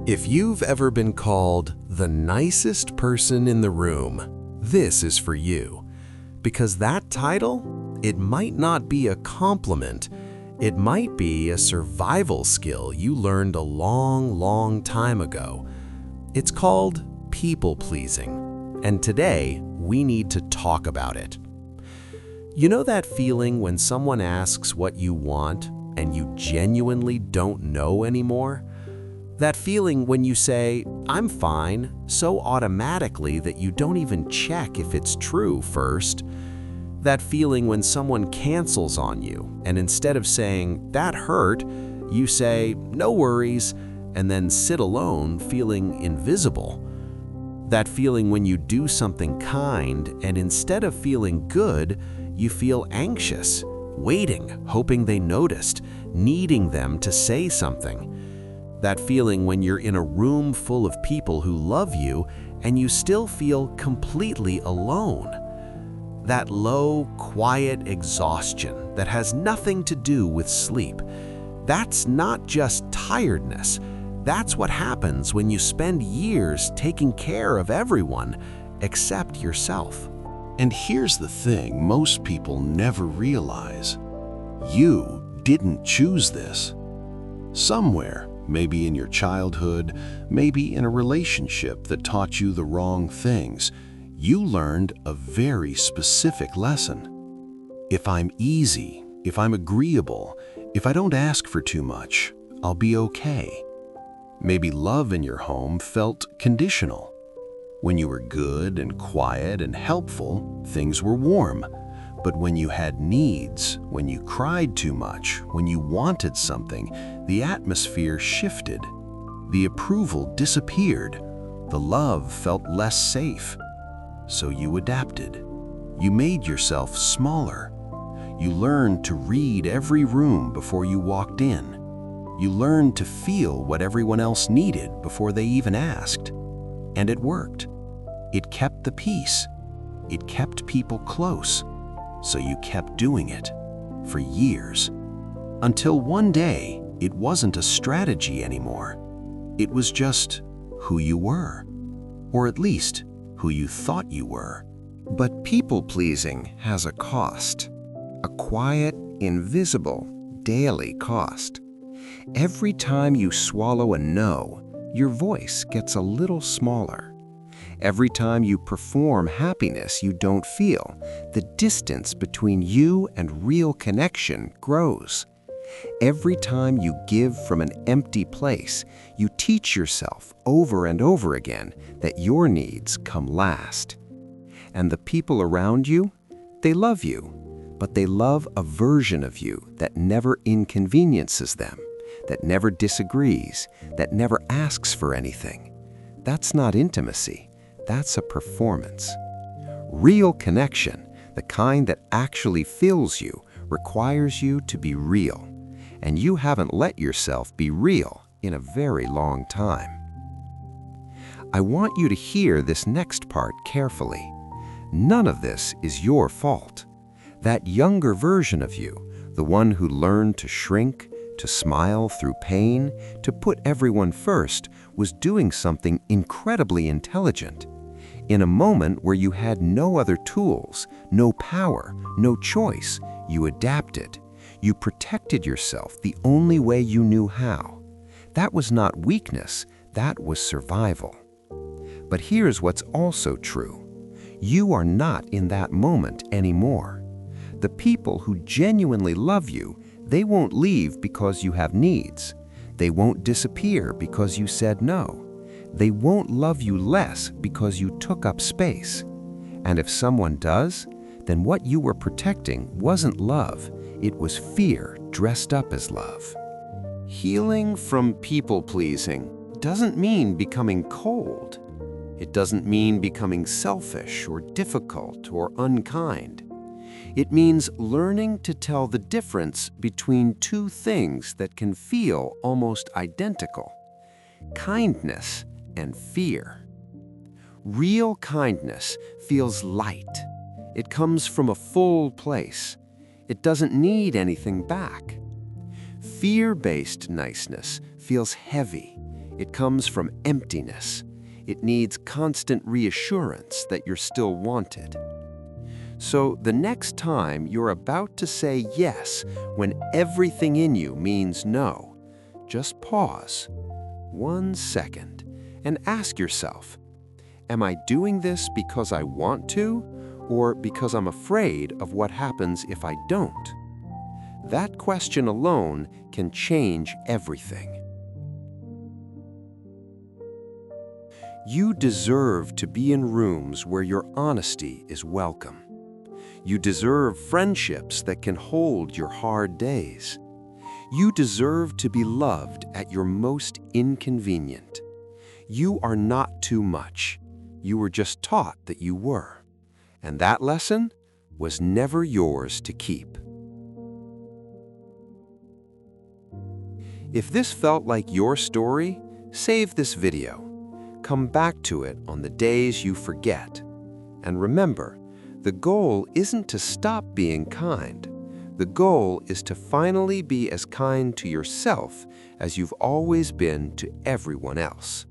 If you've ever been called the nicest person in the room, this is for you. Because that title, it might not be a compliment. It might be a survival skill you learned a long, long time ago. It's called people-pleasing, and today we need to talk about it. You know that feeling when someone asks what you want and you genuinely don't know anymore? That feeling when you say, "I'm fine," so automatically that you don't even check if it's true first. That feeling when someone cancels on you, and instead of saying, "That hurt," you say, "No worries," and then sit alone feeling invisible. That feeling when you do something kind, and instead of feeling good, you feel anxious, waiting, hoping they noticed, needing them to say something. That feeling when you're in a room full of people who love you and you still feel completely alone. That low, quiet exhaustion that has nothing to do with sleep. That's not just tiredness. That's what happens when you spend years taking care of everyone except yourself. And here's the thing most people never realize. You didn't choose this. Somewhere, maybe in your childhood, maybe in a relationship that taught you the wrong things, you learned a very specific lesson. If I'm easy, if I'm agreeable, if I don't ask for too much, I'll be okay. Maybe love in your home felt conditional. When you were good and quiet and helpful, things were warm. But when you had needs, when you cried too much, when you wanted something, the atmosphere shifted. The approval disappeared. The love felt less safe. So you adapted. You made yourself smaller. You learned to read every room before you walked in. You learned to feel what everyone else needed before they even asked. And it worked. It kept the peace. It kept people close. So you kept doing it for years. Until one day, it wasn't a strategy anymore. It was just who you were. Or at least, who you thought you were. But people-pleasing has a cost. A quiet, invisible, daily cost. Every time you swallow a no, your voice gets a little smaller. Every time you perform happiness you don't feel, the distance between you and real connection grows. Every time you give from an empty place, you teach yourself over and over again that your needs come last. And the people around you, they love you, but they love a version of you that never inconveniences them, that never disagrees, that never asks for anything. That's not intimacy. That's a performance. Real connection, the kind that actually fills you, requires you to be real. And you haven't let yourself be real in a very long time. I want you to hear this next part carefully. None of this is your fault. That younger version of you, the one who learned to shrink, to smile through pain, to put everyone first, was doing something incredibly intelligent. In a moment where you had no other tools, no power, no choice, you adapted. You protected yourself the only way you knew how. That was not weakness, that was survival. But here's what's also true. You are not in that moment anymore. The people who genuinely love you, they won't leave because you have needs. They won't disappear because you said no. They won't love you less because you took up space. And if someone does, then what you were protecting wasn't love, it was fear dressed up as love. Healing from people-pleasing doesn't mean becoming cold. It doesn't mean becoming selfish or difficult or unkind. It means learning to tell the difference between two things that can feel almost identical: kindness and fear. Real kindness feels light. It comes from a full place. It doesn't need anything back. Fear-based niceness feels heavy. It comes from emptiness. It needs constant reassurance that you're still wanted. So the next time you're about to say yes when everything in you means no, just pause 1 second and ask yourself, am I doing this because I want to, or because I'm afraid of what happens if I don't? That question alone can change everything. You deserve to be in rooms where your honesty is welcome. You deserve friendships that can hold your hard days. You deserve to be loved at your most inconvenient. You are not too much. You were just taught that you were. And that lesson was never yours to keep. If this felt like your story, save this video. Come back to it on the days you forget. And remember, the goal isn't to stop being kind. The goal is to finally be as kind to yourself as you've always been to everyone else.